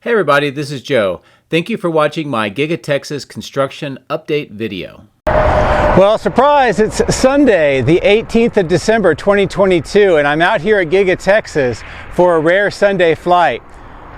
Hey everybody, this is Joe. Thank you for watching my Giga Texas construction update video. Well, surprise, it's Sunday, the 18th of December, 2022, and I'm out here at Giga Texas for a rare Sunday flight.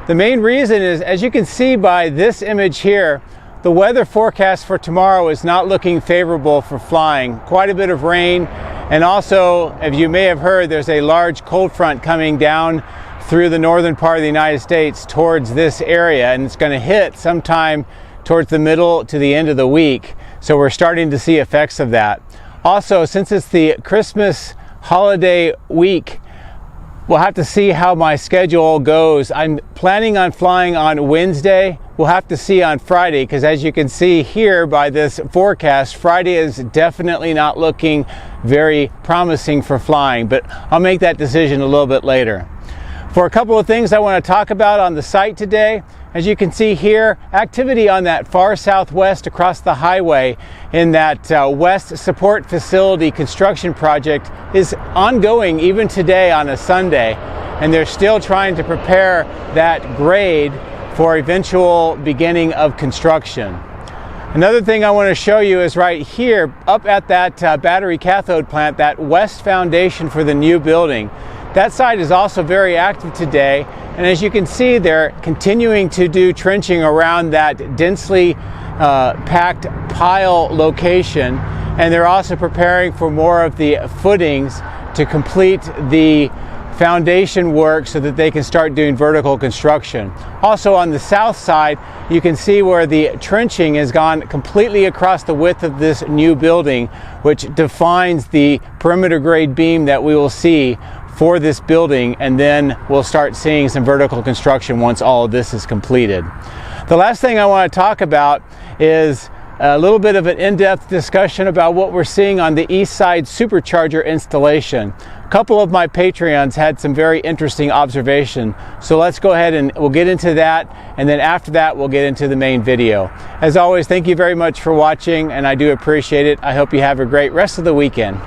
The main reason is, as you can see by this image here, the weather forecast for tomorrow is not looking favorable for flying. Quite a bit of rain, and also, as you may have heard, there's a large cold front coming down through the northern part of the United States towards this area, and it's going to hit sometime towards the middle to the end of the week. So we're starting to see effects of that. Also, since it's the Christmas holiday week, we'll have to see how my schedule goes. I'm planning on flying on Wednesday. We'll have to see on Friday, because as you can see here by this forecast, Friday is definitely not looking very promising for flying, but I'll make that decision a little bit later. For a couple of things I want to talk about on the site today, as you can see here, activity on that far southwest across the highway in that West Support Facility construction project is ongoing even today on a Sunday, and they're still trying to prepare that grade for eventual beginning of construction. Another thing I want to show you is right here up at that battery cathode plant, that west foundation for the new building. That site is also very active today, and as you can see, they're continuing to do trenching around that densely packed pile location, and they're also preparing for more of the footings to complete the foundation work so that they can start doing vertical construction. Also on the south side, you can see where the trenching has gone completely across the width of this new building, which defines the perimeter grade beam that we will see for this building, and then we'll start seeing some vertical construction once all of this is completed. The last thing I want to talk about is a little bit of an in-depth discussion about what we're seeing on the east side supercharger installation. A couple of my Patreons had some very interesting observation, so let's go ahead and we'll get into that, and then after that we'll get into the main video. As always, thank you very much for watching, and I do appreciate it. I hope you have a great rest of the weekend.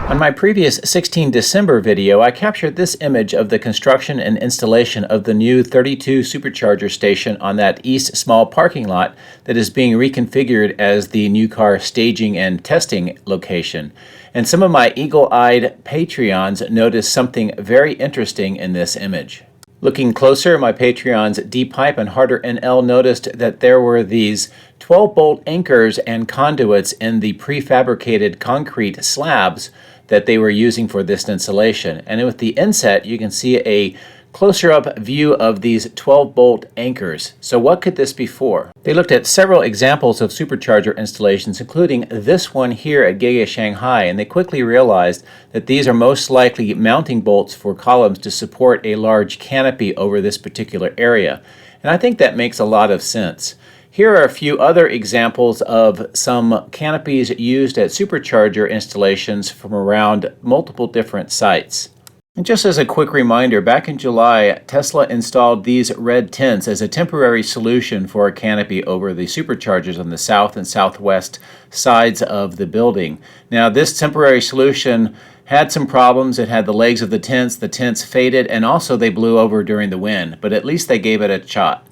On my previous 16 December video, I captured this image of the construction and installation of the new 32 supercharger station on that east small parking lot that is being reconfigured as the new car staging and testing location. And some of my eagle-eyed Patreons noticed something very interesting in this image. Looking closer, my Patreons D-Pipe and Harder NL noticed that there were these 12-bolt anchors and conduits in the prefabricated concrete slabs that they were using for this installation. And with the inset, you can see a closer up view of these 12-bolt anchors. So what could this be for? They looked at several examples of supercharger installations, including this one here at Giga Shanghai, and they quickly realized that these are most likely mounting bolts for columns to support a large canopy over this particular area. And I think that makes a lot of sense. Here are a few other examples of some canopies used at supercharger installations from around multiple different sites. And just as a quick reminder, back in July, Tesla installed these red tents as a temporary solution for a canopy over the superchargers on the south and southwest sides of the building. Now, this temporary solution had some problems. It had the legs of the tents faded, and also they blew over during the wind, but at least they gave it a shot.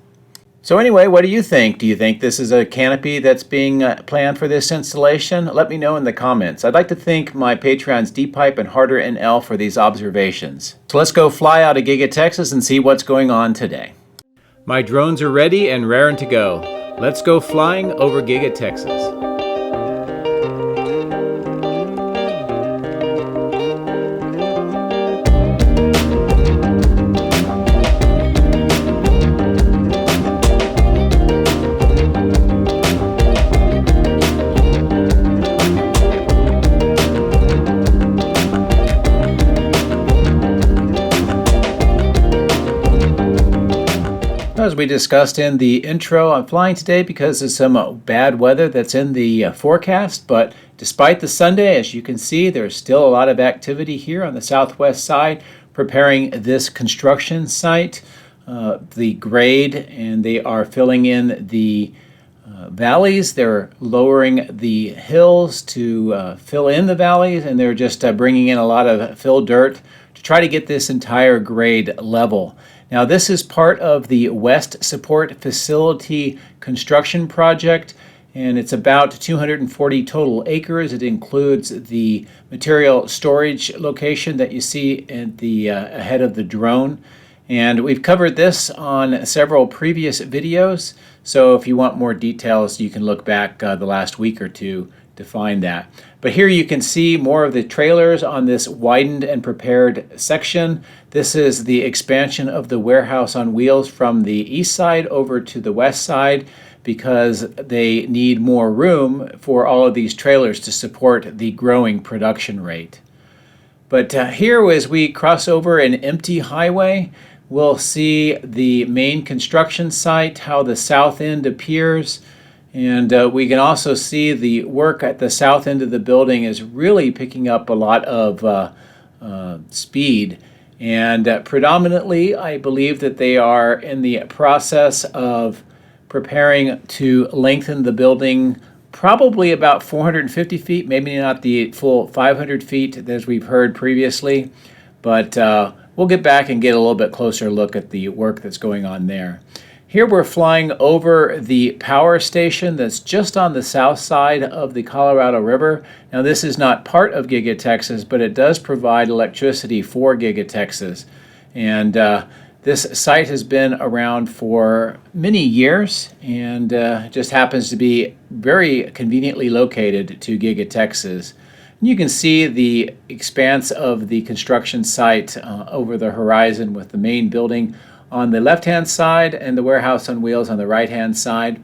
So anyway, what do you think? Do you think this is a canopy that's being planned for this installation? Let me know in the comments. I'd like to thank my Patreons D-Pipe and Harder NL for these observations. So let's go fly out of Giga Texas and see what's going on today. My drones are ready and raring to go. Let's go flying over Giga Texas. As we discussed in the intro, I'm flying today because of some bad weather that's in the forecast, but despite the Sunday, as you can see, there's still a lot of activity here on the southwest side preparing this construction site, the grade, and they are filling in the valleys. They're lowering the hills to fill in the valleys, and they're just bringing in a lot of fill dirt to try to get this entire grade level. Now this is part of the West Support Facility construction project, and it's about 240 total acres. It includes the material storage location that you see at the ahead of the drone. And we've covered this on several previous videos, so if you want more details, you can look back the last week or two to find that. But here you can see more of the trailers on this widened and prepared section. This is the expansion of the warehouse on wheels from the east side over to the west side, because they need more room for all of these trailers to support the growing production rate. But here, as we cross over an empty highway, we'll see the main construction site, how the south end appears, and we can also see the work at the south end of the building is really picking up a lot of speed. And predominantly, I believe that they are in the process of preparing to lengthen the building probably about 450 feet, maybe not the full 500 feet as we've heard previously, but we'll get back and get a little bit closer look at the work that's going on there. Here we're flying over the power station that's just on the south side of the Colorado River. Now this is not part of Giga Texas, but it does provide electricity for Giga Texas. And this site has been around for many years, and just happens to be very conveniently located to Giga Texas. You can see the expanse of the construction site over the horizon, with the main building on the left-hand side and the warehouse on wheels on the right-hand side.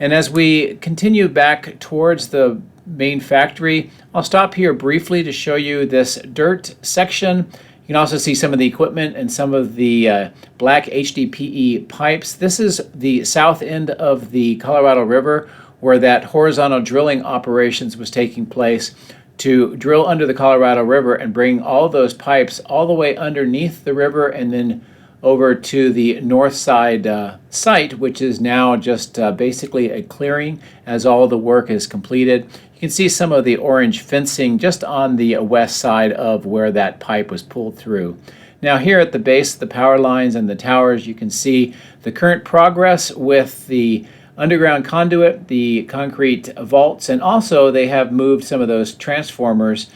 And as we continue back towards the main factory, I'll stop here briefly to show you this dirt section. You can also see some of the equipment and some of the black HDPE pipes. This is the south end of the Colorado River, where that horizontal drilling operations was taking place to drill under the Colorado River and bring all those pipes all the way underneath the river and then over to the north side site, which is now just basically a clearing as all the work is completed. You can see some of the orange fencing just on the west side of where that pipe was pulled through. Now here at the base of the power lines and the towers, you can see the current progress with the underground conduit, the concrete vaults, and also they have moved some of those transformers.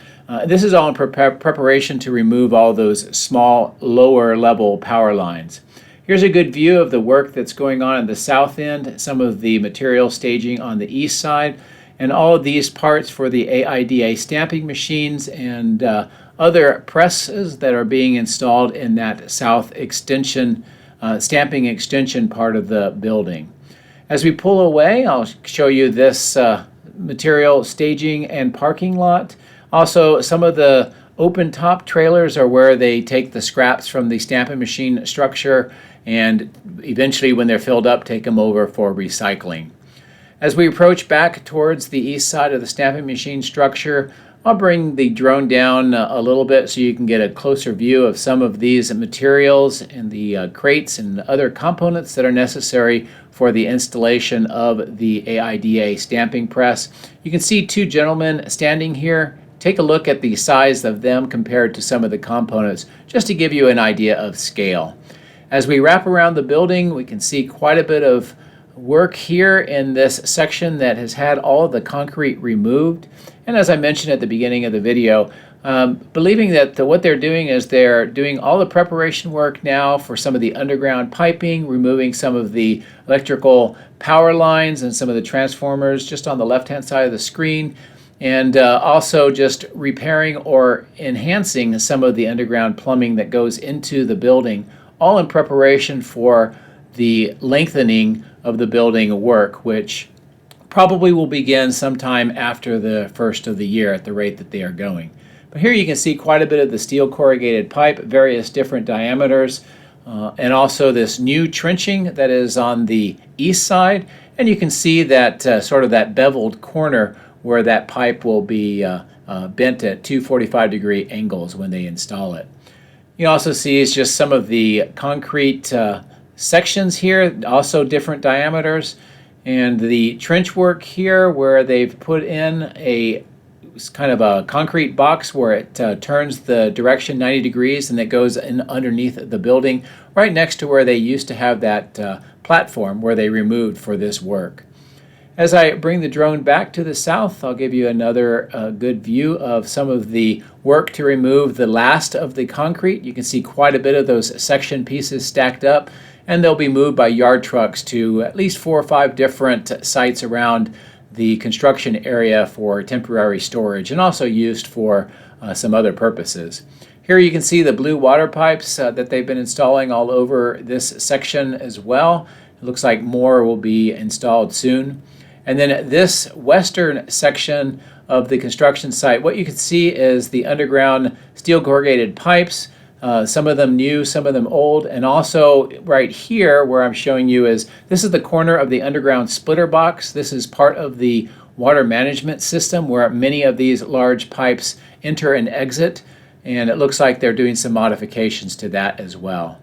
This is all in preparation to remove all those small, lower level power lines. Here's a good view of the work that's going on the south end, some of the material staging on the east side, and all of these parts for the AIDA stamping machines and other presses that are being installed in that south extension, stamping extension part of the building. As we pull away, I'll show you this material staging and parking lot. Also, some of the open top trailers are where they take the scraps from the stamping machine structure and eventually, when they're filled up, take them over for recycling. As we approach back towards the east side of the stamping machine structure, I'll bring the drone down a little bit so you can get a closer view of some of these materials and the crates and other components that are necessary for the installation of the AIDA stamping press. You can see two gentlemen standing here. Take a look at the size of them compared to some of the components, just to give you an idea of scale. As we wrap around the building, we can see quite a bit of work here in this section that has had all of the concrete removed. And as I mentioned at the beginning of the video, believing that what they're doing is they're doing all the preparation work now for some of the underground piping, removing some of the electrical power lines and some of the transformers just on the left-hand side of the screen, and also just repairing or enhancing some of the underground plumbing that goes into the building, all in preparation for the lengthening of the building work, which probably will begin sometime after the first of the year at the rate that they are going. But here you can see quite a bit of the steel corrugated pipe, various different diameters, and also this new trenching that is on the east side. And you can see that sort of that beveled corner where that pipe will be bent at 245-degree angles when they install it. You also see is just some of the concrete sections here, also different diameters, and the trench work here where they've put in a it's kind of a concrete box where it turns the direction 90 degrees and it goes in underneath the building, right next to where they used to have that platform where they removed for this work. As I bring the drone back to the south, I'll give you another good view of some of the work to remove the last of the concrete. You can see quite a bit of those section pieces stacked up, and they'll be moved by yard trucks to at least 4 or 5 different sites around the construction area for temporary storage, and also used for some other purposes. Here you can see the blue water pipes that they've been installing all over this section as well. It looks like more will be installed soon. And then this western section of the construction site, what you can see is the underground steel corrugated pipes, some of them new, some of them old, and also right here where I'm showing you is this is the corner of the underground splitter box. This is part of the water management system where many of these large pipes enter and exit, and it looks like they're doing some modifications to that as well.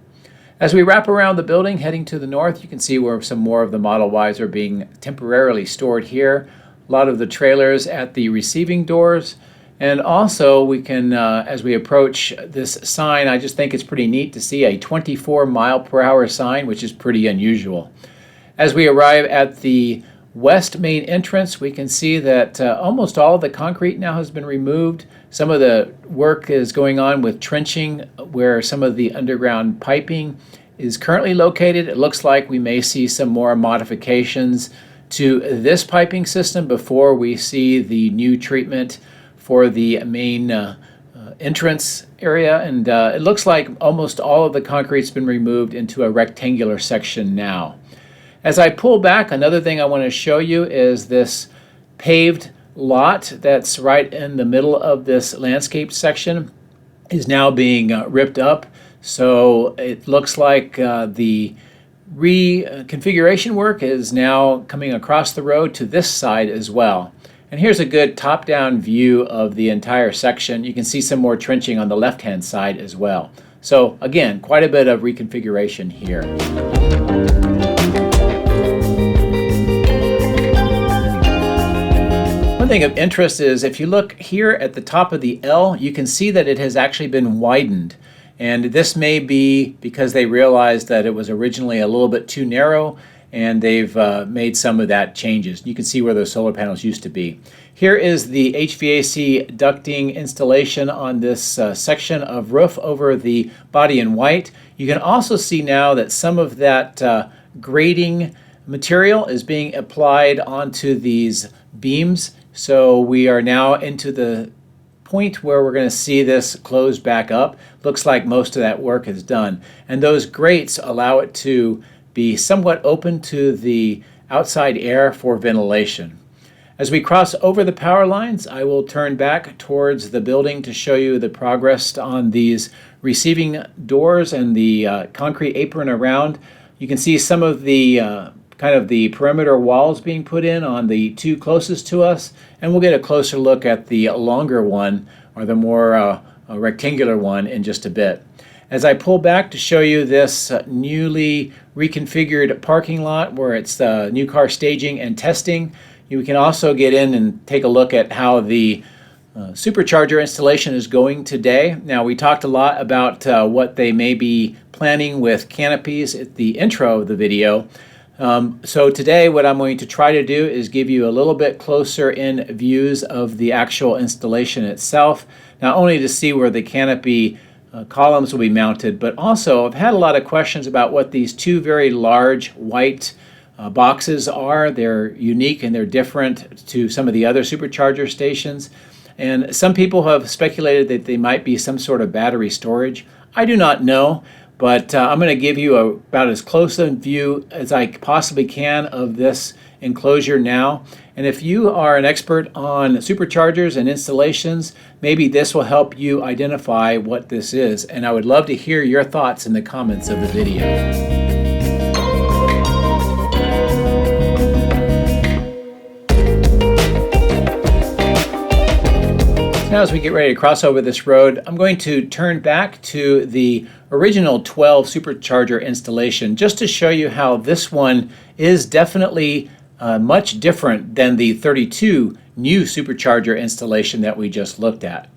As we wrap around the building heading to the north, you can see where some more of the Model Ys are being temporarily stored here. A lot of the trailers at the receiving doors. And also we can, as we approach this sign, I just think it's pretty neat to see a 24-mile-per-hour sign, which is pretty unusual. As we arrive at the west main entrance, we can see that almost all of the concrete now has been removed. Some of the work is going on with trenching where some of the underground piping is currently located. It looks like we may see some more modifications to this piping system before we see the new treatment for the main entrance area. And it looks like almost all of the concrete's been removed into a rectangular section now. As I pull back, another thing I want to show you is this paved lot that's right in the middle of this landscape section is now being ripped up. So it looks like the reconfiguration work is now coming across the road to this side as well. And here's a good top-down view of the entire section. You can see some more trenching on the left-hand side as well. So again, quite a bit of reconfiguration here. One thing of interest is if you look here at the top of the L, you can see that it has actually been widened. And this may be because they realized that it was originally a little bit too narrow, and they've made some of that changes. You can see where those solar panels used to be. Here is the HVAC ducting installation on this section of roof over the body in white. You can also see now that some of that grating material is being applied onto these beams. So we are now into the point where we're going to see this close back up. Looks like most of that work is done. And those grates allow it to be somewhat open to the outside air for ventilation. As we cross over the power lines, I will turn back towards the building to show you the progress on these receiving doors and the concrete apron around. You can see some of the kind of the perimeter walls being put in on the two closest to us, and we'll get a closer look at the longer one, or the more rectangular one, in just a bit. As I pull back to show you this newly reconfigured parking lot where it's new car staging and testing, you can also get in and take a look at how the Supercharger installation is going today. Now, we talked a lot about what they may be planning with canopies at the intro of the video. So today what I'm going to try to do is give you a little bit closer in views of the actual installation itself, not only to see where the canopy columns will be mounted, but also I've had a lot of questions about what these two very large white boxes are. They're unique and they're different to some of the other Supercharger stations. And some people have speculated that they might be some sort of battery storage. I do not know. But I'm going to give you about as close a view as I possibly can of this enclosure now. And if you are an expert on superchargers and installations, maybe this will help you identify what this is. And I would love to hear your thoughts in the comments of the video. Now as we get ready to cross over this road, I'm going to turn back to the original 12 Supercharger installation just to show you how this one is definitely much different than the 32 new supercharger installation that we just looked at.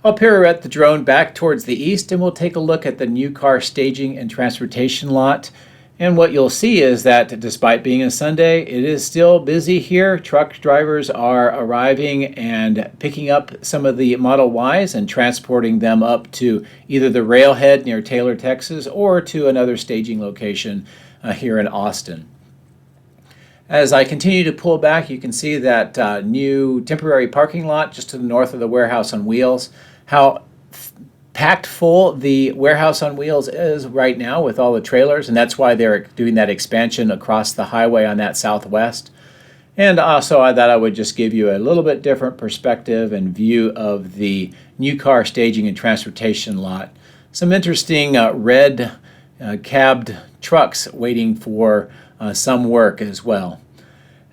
I'll pirouette the drone back towards the east and we'll take a look at the new car staging and transportation lot. And what you'll see is that despite being a Sunday, it is still busy here. Truck drivers are arriving and picking up some of the Model Ys and transporting them up to either the railhead near Taylor, Texas, or to another staging location here in Austin. As I continue to pull back, you can see that new temporary parking lot just to the north of the warehouse on wheels. How packed full the warehouse on wheels is right now with all the trailers, and that's why they're doing that expansion across the highway on that southwest. And also I thought I would just give you a little bit different perspective and view of the new car staging and transportation lot. Some interesting red cabbed trucks waiting for some work as well.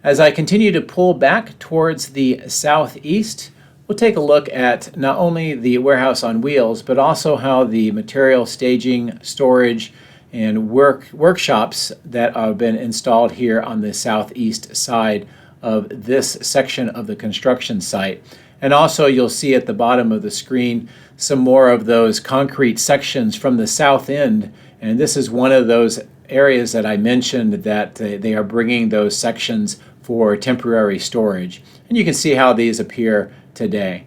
As I continue to pull back towards the southeast, we'll take a look at not only the warehouse on wheels, but also how the material staging, storage, and workshops that have been installed here on the southeast side of this section of the construction site. And also you'll see at the bottom of the screen some more of those concrete sections from the south end. And this is one of those areas that I mentioned that they are bringing those sections for temporary storage. And you can see how these appear today.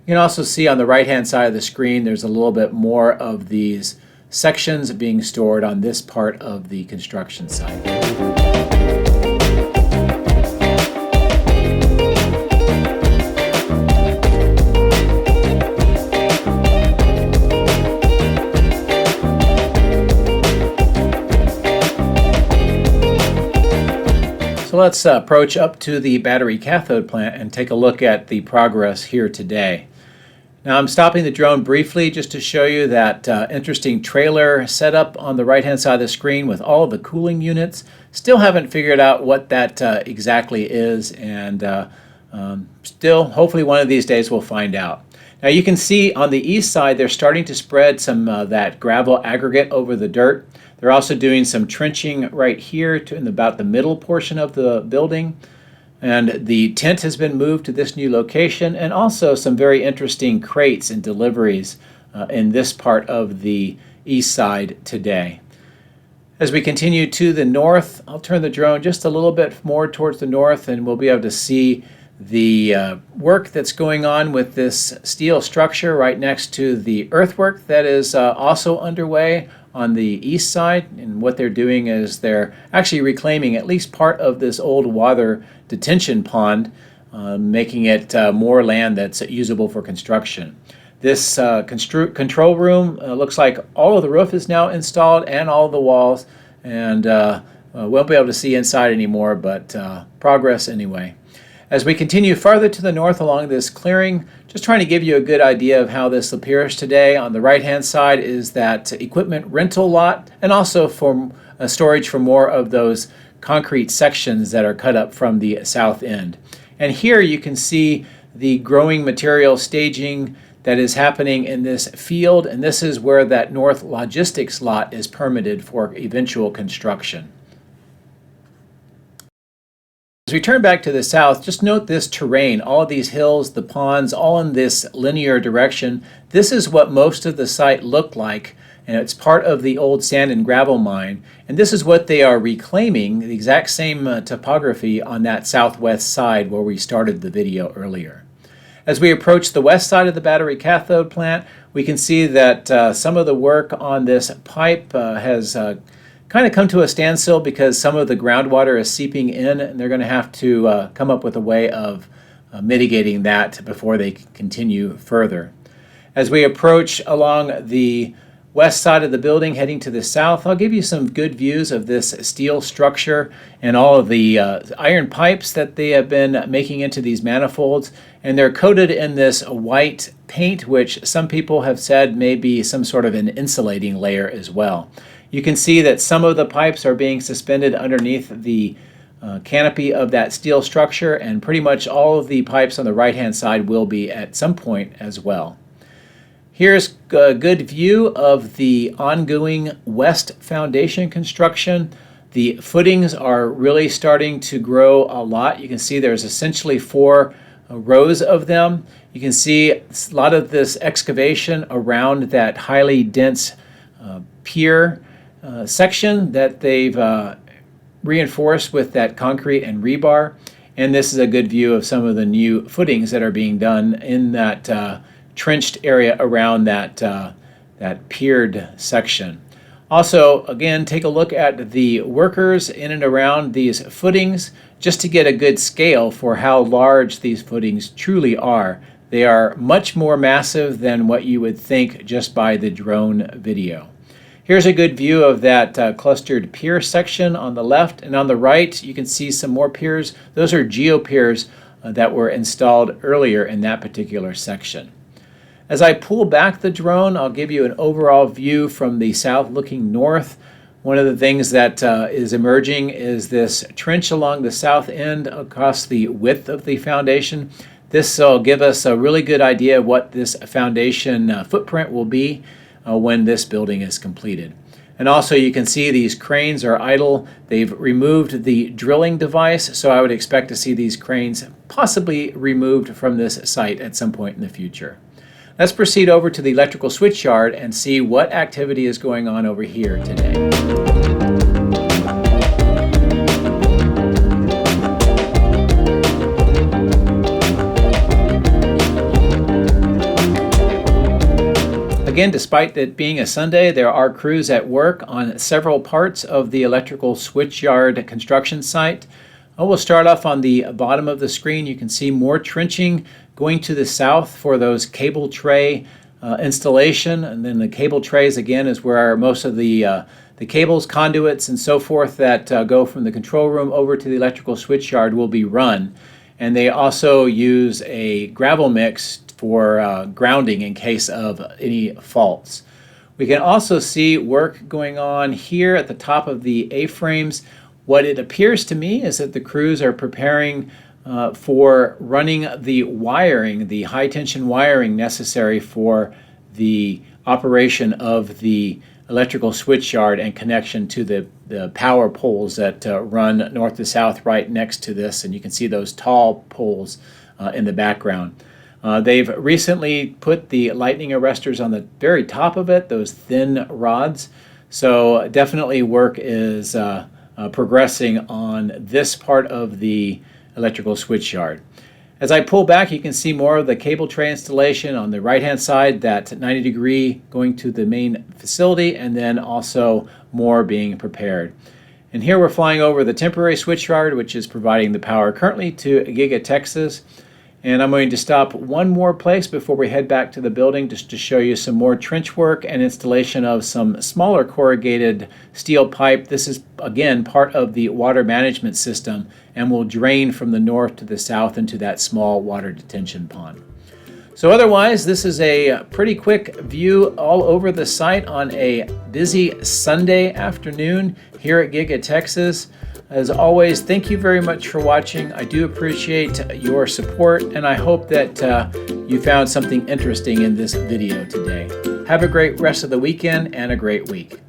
You can also see on the right hand side of the screen there's a little bit more of these sections being stored on this part of the construction site. So let's approach up to the battery cathode plant and take a look at the progress here today. Now I'm stopping the drone briefly just to show you that interesting trailer setup on the right hand side of the screen with all of the cooling units. Still haven't figured out what that exactly is, and still hopefully one of these days we'll find out. Now you can see on the east side they're starting to spread some that gravel aggregate over the dirt. They're also doing some trenching right here in about the middle portion of the building. And the tent has been moved to this new location, and also some very interesting crates and deliveries in this part of the east side today. As we continue to the north, I'll turn the drone just a little bit more towards the north and we'll be able to see the work that's going on with this steel structure right next to the earthwork that is also underway on the east side. And what they're doing is they're actually reclaiming at least part of this old water detention pond, making it more land that's usable for construction. This control room looks like all of the roof is now installed and all of the walls, and won't be able to see inside anymore, but progress anyway. As we continue farther to the north along this clearing, just trying to give you a good idea of how this appears today. On the right hand side is that equipment rental lot, and also for storage for more of those concrete sections that are cut up from the south end. And here you can see the growing material staging that is happening in this field, and this is where that north logistics lot is permitted for eventual construction. As we turn back to the south, just note this terrain, all of these hills, the ponds, all in this linear direction. This is what most of the site looked like, and it's part of the old sand and gravel mine. And this is what they are reclaiming, the exact same topography on that southwest side where we started the video earlier. As we approach the west side of the battery cathode plant, we can see that some of the work on this pipe has kind of come to a standstill because some of the groundwater is seeping in, and they're going to have to come up with a way of mitigating that before they continue further. As we approach along the west side of the building heading to the south, I'll give you some good views of this steel structure and all of the iron pipes that they have been making into these manifolds, and they're coated in this white paint, which some people have said may be some sort of an insulating layer as well. You can see that some of the pipes are being suspended underneath the canopy of that steel structure, and pretty much all of the pipes on the right hand side will be at some point as well. Here's a good view of the ongoing west foundation construction. The footings are really starting to grow a lot. You can see there's essentially 4 rows of them. You can see a lot of this excavation around that highly dense pier section that they've reinforced with that concrete and rebar. And this is a good view of some of the new footings that are being done in that trenched area around that piered section. Also, again, take a look at the workers in and around these footings just to get a good scale for how large these footings truly are. They are much more massive than what you would think just by the drone video. Here's a good view of that clustered pier section on the left, and on the right you can see some more piers. Those are geopiers that were installed earlier in that particular section. As I pull back the drone, I'll give you an overall view from the south looking north. One of the things that is emerging is this trench along the south end across the width of the foundation. This will give us a really good idea of what this foundation footprint will be when this building is completed. And also you can see these cranes are idle. They've removed the drilling device, so I would expect to see these cranes possibly removed from this site at some point in the future. Let's proceed over to the electrical switch yard and see what activity is going on over here today. Again, despite it being a Sunday, there are crews at work on several parts of the electrical switch yard construction site. We'll start off on the bottom of the screen. You can see more trenching going to the south for those cable tray installation. And then the cable trays, again, is where most of the cables, conduits, and so forth that go from the control room over to the electrical switch yard will be run. And they also use a gravel mix for grounding in case of any faults. We can also see work going on here at the top of the A-frames. What it appears to me is that the crews are preparing for running the wiring, the high tension wiring necessary for the operation of the electrical switch yard and connection to the power poles that run north to south right next to this. And you can see those tall poles in the background. They've recently put the lightning arresters on the very top of it, those thin rods. So definitely work is progressing on this part of the electrical switch yard. As I pull back, you can see more of the cable tray installation on the right hand side, that 90-degree going to the main facility, and then also more being prepared. And here we're flying over the temporary switch yard, which is providing the power currently to Giga Texas. And I'm going to stop one more place before we head back to the building just to show you some more trench work and installation of some smaller corrugated steel pipe. This is, again, part of the water management system and will drain from the north to the south into that small water detention pond. So otherwise, this is a pretty quick view all over the site on a busy Sunday afternoon here at Giga Texas. As always, thank you very much for watching. I do appreciate your support, and I hope that you found something interesting in this video today. Have a great rest of the weekend and a great week.